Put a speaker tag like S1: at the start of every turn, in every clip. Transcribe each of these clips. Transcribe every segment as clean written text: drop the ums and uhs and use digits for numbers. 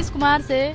S1: नीतीश कुमार से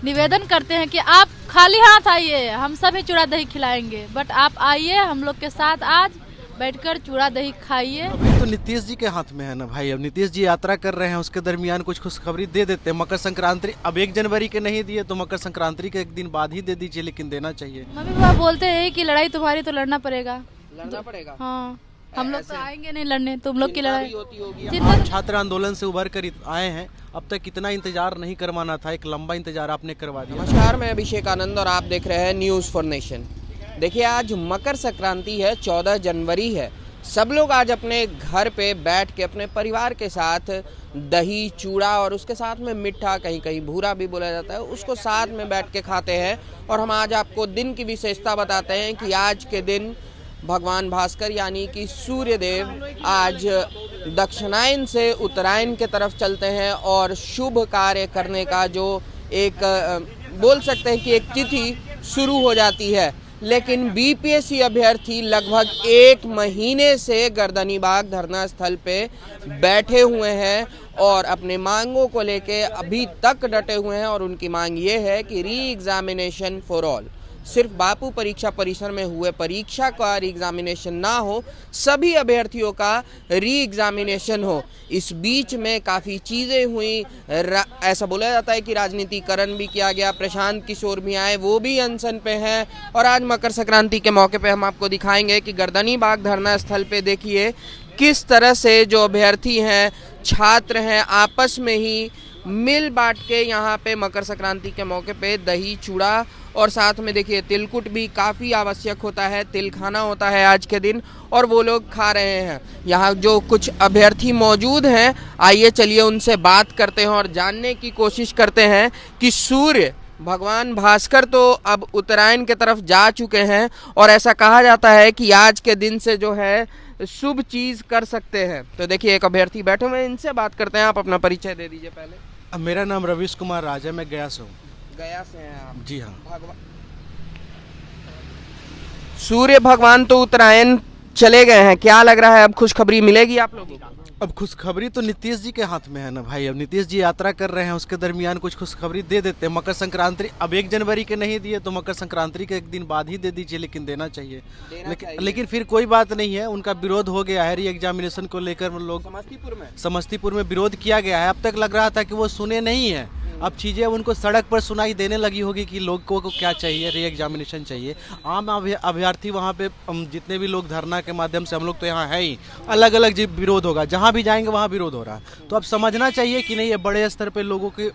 S1: निवेदन करते हैं कि आप खाली हाथ आइए, हम सब ही चूड़ा दही खिलाएंगे, बट आप आइए हम लोग के साथ आज बैठकर चूड़ा दही खाइए।
S2: अभी तो नीतीश जी के हाथ में है ना भाई। अब नीतीश जी यात्रा कर रहे हैं, उसके दरमियान कुछ खुशखबरी दे देते हैं। मकर संक्रांति अब 1 जनवरी के नहीं दिए तो मकर संक्रांति के 1 दिन बाद ही दे दीजिए, लेकिन देना चाहिए।
S1: मम्मी पापा बोलते हैं कि लड़ाई तुम्हारी तो लड़ना पड़ेगा।
S3: लड़ना पड़ेगा।
S1: हाँ, हम लोग तो आएंगे नहीं लड़ने, तुम लोग की लड़ाई
S3: होती।
S2: आप छात्र आंदोलन से उभर कर आए हैं, अब तक कितना इंतजार नहीं करवाना था, एक लंबा इंतजार आपने करवा दिया।
S3: नमस्कार, मैं अभिषेक आनंद और आप देख रहे हैं न्यूज़ फॉर नेशन। देखिए, आज मकर संक्रांति है, 14 जनवरी है। सब लोग आज अपने घर पे बैठ के अपने परिवार के साथ दही, चूड़ा और उसके साथ में मिठा, कहीं कहीं भूरा भी बोला जाता है, उसको साथ में बैठ के खाते हैं। और हम आज आपको दिन की विशेषता बताते हैं कि आज के दिन भगवान भास्कर यानी कि सूर्य देव आज दक्षिणायन से उत्तरायण के तरफ चलते हैं और शुभ कार्य करने का जो एक बोल सकते हैं कि एक तिथि शुरू हो जाती है। लेकिन बीपीएससी अभ्यर्थी लगभग 1 महीने से गर्दनीबाग धरना स्थल पे बैठे हुए हैं और अपने मांगों को लेके अभी तक डटे हुए हैं। और उनकी मांग ये है कि री एग्जामिनेशन फॉर ऑल, सिर्फ बापू परीक्षा परिसर में हुए परीक्षा का री एग्जामिनेशन ना हो, सभी अभ्यर्थियों का री एग्जामिनेशन हो। इस बीच में काफ़ी चीज़ें हुई, ऐसा बोला जाता है कि राजनीतिकरण भी किया गया। प्रशांत किशोर भी आए, वो भी अनशन पे हैं। और आज मकर संक्रांति के मौके पे हम आपको दिखाएंगे कि गर्दनीबाग धरना स्थल पे देखिए किस तरह से जो अभ्यर्थी हैं, छात्र हैं, आपस में ही मिल बांट के यहाँ पे मकर संक्रांति के मौके पे दही, चूड़ा और साथ में देखिए तिलकुट भी काफ़ी आवश्यक होता है, तिल खाना होता है आज के दिन, और वो लोग खा रहे हैं। यहाँ जो कुछ अभ्यर्थी मौजूद हैं, आइए चलिए उनसे बात करते हैं और जानने की कोशिश करते हैं कि सूर्य भगवान भास्कर तो अब उत्तरायण की तरफ जा चुके हैं और ऐसा कहा जाता है कि आज के दिन से जो है शुभ चीज़ कर सकते हैं। तो देखिए एक अभ्यर्थी बैठे हुए हैं, इनसे बात करते हैं। आप अपना परिचय दे दीजिए पहले।
S2: मेरा नाम रवीश कुमार राज है, मैं गया से हूँ।
S3: गया से हैं आप?
S2: जी हाँ।
S3: सूर्य भगवान तो उत्तरायण चले गए हैं, क्या लग रहा है अब खुशखबरी मिलेगी आप लोगों को?
S2: अब खुशखबरी तो नीतीश जी के हाथ में है ना भाई। अब नीतीश जी यात्रा कर रहे हैं, उसके दरमियान कुछ खुशखबरी दे देते हैं। मकर संक्रांति अब 1 जनवरी के नहीं दिए तो मकर संक्रांति के 1 दिन बाद ही दे दीजिए, लेकिन देना चाहिए। लेकिन फिर कोई बात नहीं है, उनका विरोध हो गया है री एग्जामिनेशन को लेकर। लोग समस्तीपुर में विरोध किया गया है। अब तक लग रहा था कि वो सुने नहीं है, अब चीज़ें उनको सड़क पर सुनाई देने लगी होगी कि लोगों को क्या चाहिए, री एग्जामिनेशन चाहिए। आम अभ्यर्थी वहाँ पे जितने भी लोग धरना के माध्यम से, हम लोग तो यहाँ है ही, अलग अलग विरोध होगा, जहाँ भी जाएंगे वहाँ विरोध हो रहा है। तो अब समझना चाहिए कि नहीं, ये बड़े स्तर पे लोगों के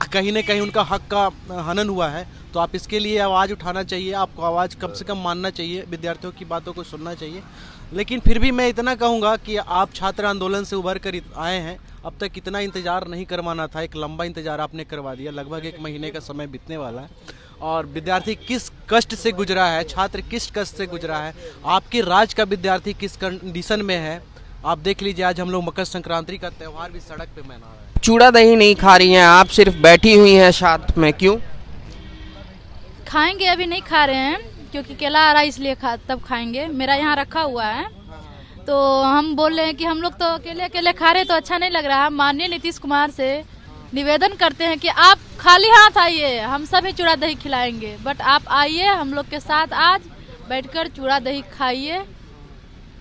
S2: कहीं ना कहीं उनका हक का हनन हुआ है। तो आप इसके लिए आवाज़ उठाना चाहिए, आपको आवाज़ कम से कम मानना चाहिए, विद्यार्थियों की बातों को सुनना चाहिए। लेकिन फिर भी मैं इतना कहूँगा कि आप छात्र आंदोलन से उभर कर आए हैं, अब तक कितना इंतजार नहीं करवाना था, एक लंबा इंतजार आपने करवा दिया। लगभग 1 महीने का समय बीतने वाला है और विद्यार्थी किस कष्ट से गुजरा है, छात्र किस कष्ट से गुजरा है, आपके राज्य का विद्यार्थी किस कंडीशन में है, आप देख लीजिए। आज हम लोग मकर संक्रांति का त्यौहार भी सड़क पे मना रहे हैं।
S3: चूड़ा दही नहीं खा रही हैं आप, सिर्फ बैठी हुई हैं साथ में, क्यों?
S1: खाएंगे, अभी नहीं खा रहे हैं क्योंकि केला आ रहा है, इसलिए तब खाएंगे। मेरा यहाँ रखा हुआ है, तो हम बोल रहे हैं कि हम लोग तो अकेले अकेले खा रहे तो अच्छा नहीं लग रहा है। माननीय नीतीश कुमार से निवेदन करते हैं कि आप खाली हाथ आइए, हम सब ही चूड़ा दही खिलाएंगे, बट आप आइए हम लोग के साथ आज बैठकर चूड़ा दही खाइए।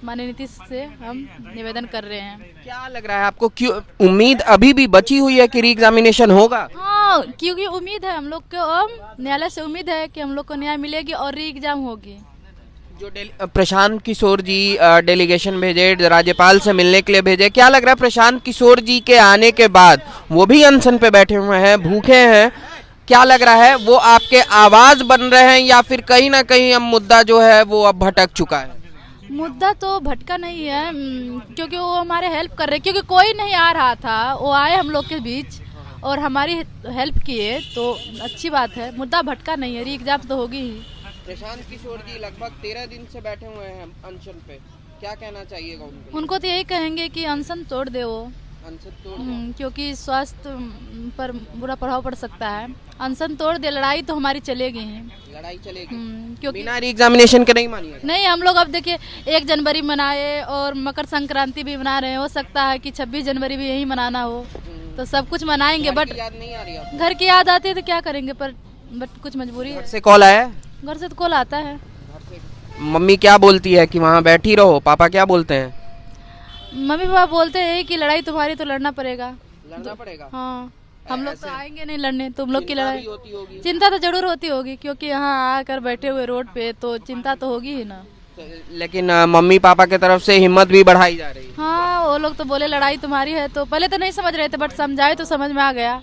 S1: माननीय नीतीश से हम निवेदन कर रहे हैं।
S3: क्या लग रहा है आपको, क्यों उम्मीद अभी भी बची हुई है कि री एग्जामिनेशन होगा?
S1: हाँ, क्योंकि उम्मीद है हम लोग को, न्यायालय से उम्मीद है कि हम लोग को न्याय मिलेगी और री एग्जाम होगी।
S3: जो प्रशांत किशोर जी डेलीगेशन भेजे, राज्यपाल से मिलने के लिए भेजे, क्या लग रहा है प्रशांत किशोर जी के आने के बाद, वो भी अनशन पे बैठे हुए हैं, भूखे हैं, क्या लग रहा है वो आपके आवाज बन रहे हैं या फिर कहीं ना कहीं अब मुद्दा जो है वो अब भटक चुका है?
S1: मुद्दा तो भटका नहीं है, क्योंकि वो हमारे हेल्प कर रहे हैं, क्योंकि कोई नहीं आ रहा था, वो आए हम लोग के बीच और हमारी हेल्प किए, तो अच्छी बात है। मुद्दा भटका नहीं है, री एग्जाम तो होगी ही।
S3: प्रशांत किशोर जी लगभग 13 दिन से बैठे हुए हैं अनशन पे, क्या कहना चाहिएगा उनको?
S1: उनको तो यही कहेंगे कि अनशन तोड़ दे वो,
S3: अनशन तोड़ दे,
S1: क्योंकि स्वास्थ्य पर बुरा प्रभाव पड़ सकता है। अनशन तोड़ दे, लड़ाई तो हमारी चलेगी ही,
S3: लड़ाई चलेगी
S1: क्योंकि
S3: बिना री एग्जामिनेशन के नहीं मानिएगा?
S1: नहीं, हम लोग अब देखिए 1 जनवरी मनाए और मकर संक्रांति भी मना रहे हैं, हो सकता है कि 26 जनवरी भी यही मनाना हो। तो सब कुछ मनाएंगे, बट
S3: याद नहीं आ रही आपको?
S1: घर की याद आती है तो क्या करेंगे, पर बट कुछ मजबूरी है।
S3: घर से कॉल आया है?
S1: घर से तो कॉल आता है।
S3: मम्मी क्या बोलती है कि वहाँ बैठी रहो? पापा क्या बोलते हैं?
S1: मम्मी पापा बोलते हैं कि लड़ाई तुम्हारी तो लड़ना पड़ेगा।
S3: लड़ना पड़ेगा।
S1: हाँ, हम लोग तो आएंगे नहीं लड़ने, तुम लोग की
S3: चिंता
S1: लड़ाई।
S3: भी होती होगी।
S1: चिंता तो जरूर होती होगी, क्योंकि यहाँ आकर बैठे हुए रोड पे तो चिंता तो होगी ही ना।
S3: लेकिन मम्मी पापा की तरफ से हिम्मत भी बढ़ाई जा रही है।
S1: हाँ, वो लोग तो बोले लड़ाई तुम्हारी है, तो पहले तो नहीं समझ रहे थे, बट समझाए तो समझ में आ गया।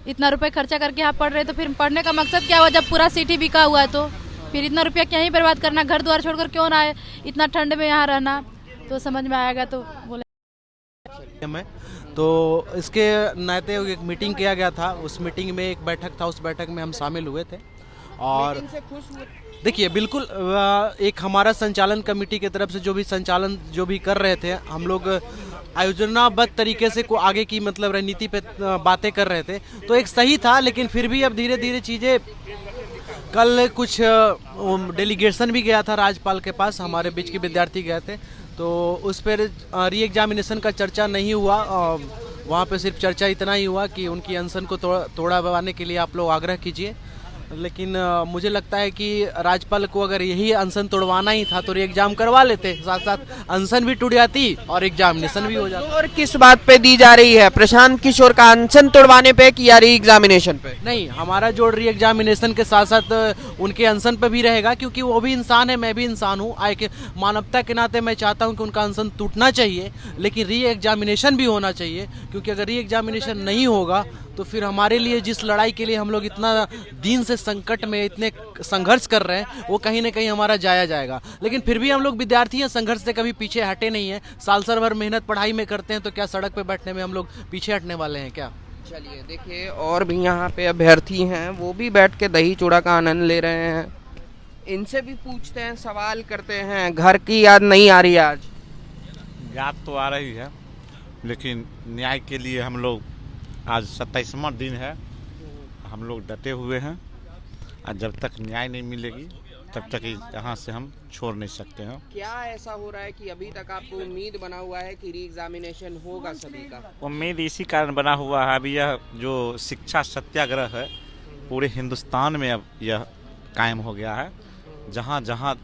S1: इतना रुपए खर्चा करके यहाँ पढ़ रहे, तो फिर पढ़ने का मकसद क्या हुआ जब पूरा सिटी बिका हुआ है? तो फिर इतना रुपया क्या ही बर्बाद करना, घर द्वार छोड़कर क्यों ना आए इतना ठंड में यहाँ रहना, तो समझ में आएगा। तो बोले
S2: में तो इसके नाते एक मीटिंग किया गया था, उस मीटिंग में एक बैठक था, उस बैठक में हम शामिल हुए थे। और देखिए बिल्कुल एक हमारा संचालन कमेटी की तरफ से जो भी संचालन जो भी कर रहे थे, हम लोग आयोजनाबद्ध तरीके से को आगे की मतलब रणनीति पे बातें कर रहे थे, तो एक सही था। लेकिन फिर भी अब धीरे धीरे चीज़ें, कल कुछ डेलीगेशन भी गया था राज्यपाल के पास, हमारे बीच के विद्यार्थी गए थे, तो उस पर री एग्जामिनेशन का चर्चा नहीं हुआ। वहाँ पे सिर्फ चर्चा इतना ही हुआ कि उनकी अनशन को तोड़वाने के लिए आप लोग आग्रह कीजिए। लेकिन मुझे लगता है कि राज्यपाल को अगर यही अनशन तोड़वाना ही था तो री एग्जाम करवा लेते, साथ साथ अनशन भी टूट जाती और एग्जामिनेशन भी हो जाता।
S3: और किस बात पे दी जा रही है? प्रशांत किशोर का अनशन तोड़वाने पे कि या री एग्जामिनेशन पे?
S2: नहीं, हमारा जोड़ री एग्जामिनेशन के साथ साथ उनके अनशन पे भी रहेगा, क्योंकि वो भी इंसान है, मैं भी इंसान हूँ। मानवता के नाते मैं चाहता हूँ कि उनका अनशन टूटना चाहिए, लेकिन री एग्जामिनेशन भी होना चाहिए, क्योंकि अगर री एग्जामिनेशन नहीं होगा तो फिर हमारे लिए जिस लड़ाई के लिए हम लोग इतना दिन से संकट में इतने संघर्ष कर रहे हैं, वो कहीं ना कहीं हमारा जाया जाएगा। लेकिन फिर भी हम लोग विद्यार्थी हैं, संघर्ष से कभी पीछे हटे नहीं हैं। साल साल भर मेहनत पढ़ाई में करते हैं, तो क्या सड़क पे बैठने में हम लोग पीछे हटने वाले हैं क्या?
S3: चलिए देखिए, और भी यहाँ पे अभ्यर्थी हैं, वो भी बैठ के दही चूड़ा का आनंद ले रहे हैं। इनसे भी पूछते हैं, सवाल करते हैं। घर की याद नहीं आ रही आज?
S4: याद तो आ रही है, लेकिन न्याय के लिए हम लोग, आज 27वां दिन है, हम लोग डटे हुए हैं। और जब तक न्याय नहीं मिलेगी तब तक यहाँ से हम छोड़ नहीं सकते हैं।
S3: क्या ऐसा हो रहा है कि अभी तक आपको उम्मीद बना हुआ है कि री एग्जामिनेशन होगा सभी का?
S4: उम्मीद इसी कारण बना हुआ है, अभी यह जो शिक्षा सत्याग्रह है पूरे हिंदुस्तान में अब यह कायम हो गया है। जहाँ जहाँ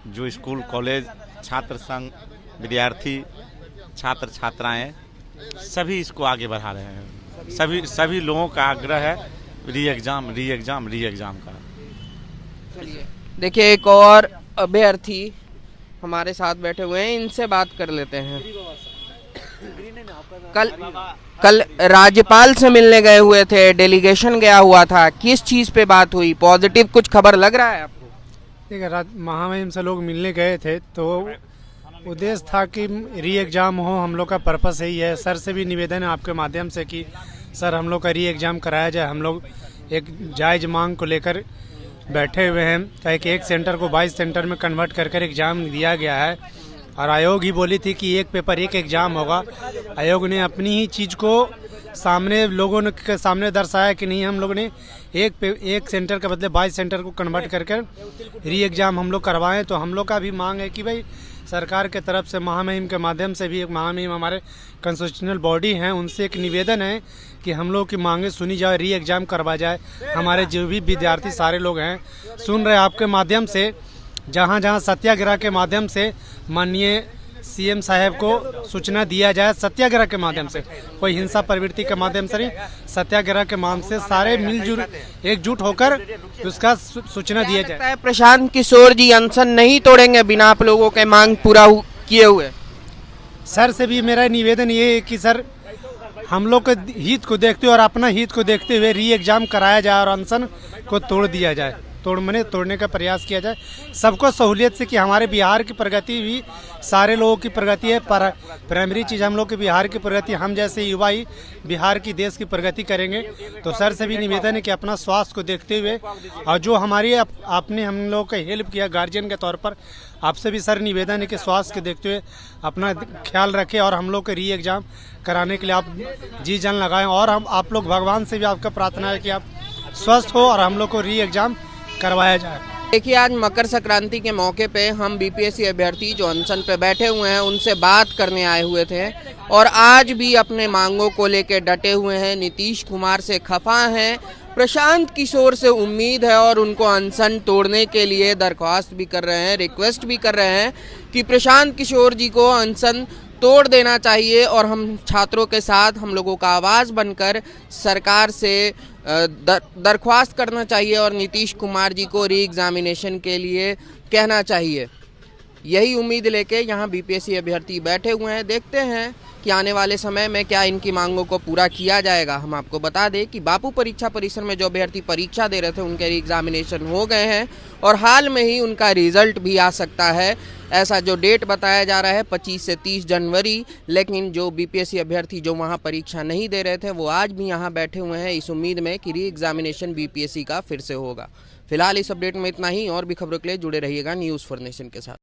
S4: जो स्कूल कॉलेज छात्र संघ विद्यार्थी छात्र छात्राएं सभी इसको आगे बढ़ा रहे हैं। सभी लोगों का आग्रह है री एग्जाम का।
S3: चलिए देखिए, एक और अभ्यर्थी हमारे साथ बैठे हुए हैं, इनसे बात कर लेते हैं। कल राज्यपाल से मिलने गए हुए थे, डेलीगेशन गया हुआ था, किस चीज पे बात हुई? पॉजिटिव कुछ खबर लग रहा है आपको?
S5: देखिए, महामहिम से लोग मिलने गए थे, तो उद्देश्य था कि री एग्ज़ाम हो। हम लोग का पर्पस यही है। सर से भी निवेदन है आपके माध्यम से कि सर हम लोग का री एग्ज़ाम कराया जाए। हम लोग एक जायज़ मांग को लेकर बैठे हुए हैं, कहे कि एक सेंटर को 22 सेंटर में कन्वर्ट कर एग्ज़ाम दिया गया है, और आयोग ही बोली थी कि एक पेपर एक एग्ज़ाम होगा। आयोग ने अपनी ही चीज़ को सामने लोगों ने के सामने दर्शाया कि नहीं, हम लोग ने एक सेंटर के बदले 22 सेंटर को कन्वर्ट कर री एग्ज़ाम हम लोग करवाएं। तो हम लोग का भी मांग है कि भाई सरकार के तरफ से महामहिम के माध्यम से भी, एक महामहिम हमारे कॉन्स्टिट्यूशनल बॉडी हैं, उनसे एक निवेदन है कि हम लोग की मांगे सुनी जाए, री एग्ज़ाम करवा जाए। हमारे जो भी विद्यार्थी सारे लोग हैं सुन रहे आपके माध्यम से, जहाँ जहाँ सत्याग्रह के माध्यम से माननीय सीएम साहब को सूचना दिया जाए, सत्याग्रह के माध्यम से, कोई हिंसा प्रवृत्ति के माध्यम से नहीं, सत्याग्रह के माध्यम से सारे मिलजुल एकजुट होकर उसका सूचना दिया जाए।
S3: प्रशांत किशोर जी अनशन नहीं तोड़ेंगे बिना आप लोगों के मांग पूरा किए हुए?
S5: सर से भी मेरा निवेदन ये है कि सर हम लोग के हित को देखते हुए और अपना हित को देखते हुए री एग्ज़ाम कराया जाए और अनशन को तोड़ दिया जाए, तोड़ने का प्रयास किया जाए, सबको सहूलियत से, कि हमारे बिहार की प्रगति भी सारे लोगों की प्रगति है। पर प्राइमरी चीज़ हम लोग की बिहार की प्रगति, हम जैसे युवा ही बिहार की देश की प्रगति करेंगे। तो सर से भी निवेदन है कि अपना स्वास्थ्य को देखते हुए, और जो हमारी आपने हम लोग का हेल्प किया गार्जियन के तौर पर, आपसे भी सर निवेदन है कि स्वास्थ्य को देखते हुए अपना ख्याल रखें और हम लोग को री एग्ज़ाम कराने के लिए आप जी जान लगाएं। और हम आप लोग भगवान से भी आपका प्रार्थना है कि आप स्वस्थ हो और हम लोग को री एग्ज़ाम करवाया जाए।
S3: देखिए, आज मकर संक्रांति के मौके पे हम बीपीएससी अभ्यर्थी जो अनशन पे बैठे हुए हैं उनसे बात करने आए हुए थे और आज भी अपने मांगों को लेकर डटे हुए हैं। नीतीश कुमार से खफा हैं, प्रशांत किशोर से उम्मीद है और उनको अनशन तोड़ने के लिए दरख्वास्त भी कर रहे हैं, रिक्वेस्ट भी कर रहे हैं कि प्रशांत किशोर जी को अनशन तोड़ देना चाहिए और हम छात्रों के साथ हम लोगों का आवाज़ बनकर सरकार से दरख्वास्त करना चाहिए और नीतीश कुमार जी को री एग्जामिनेशन के लिए कहना चाहिए। यही उम्मीद लेके यहाँ बीपीएससी अभ्यर्थी बैठे हुए हैं। देखते हैं कि आने वाले समय में क्या इनकी मांगों को पूरा किया जाएगा। हम आपको बता दें कि बापू परीक्षा परिसर में जो अभ्यर्थी परीक्षा दे रहे थे उनके री एग्जामिनेशन हो गए हैं और हाल में ही उनका रिजल्ट भी आ सकता है। ऐसा जो डेट बताया जा रहा है 25 से 30 जनवरी, लेकिन जो बीपीएससी अभ्यर्थी जो वहां परीक्षा नहीं दे रहे थे वो आज भी यहां बैठे हुए हैं इस उम्मीद में कि री एग्जामिनेशन बीपीएससी का फिर से होगा। फिलहाल इस अपडेट में इतना ही। और भी खबरों के लिए जुड़े रहिएगा न्यूज़ फॉर नेशन के साथ।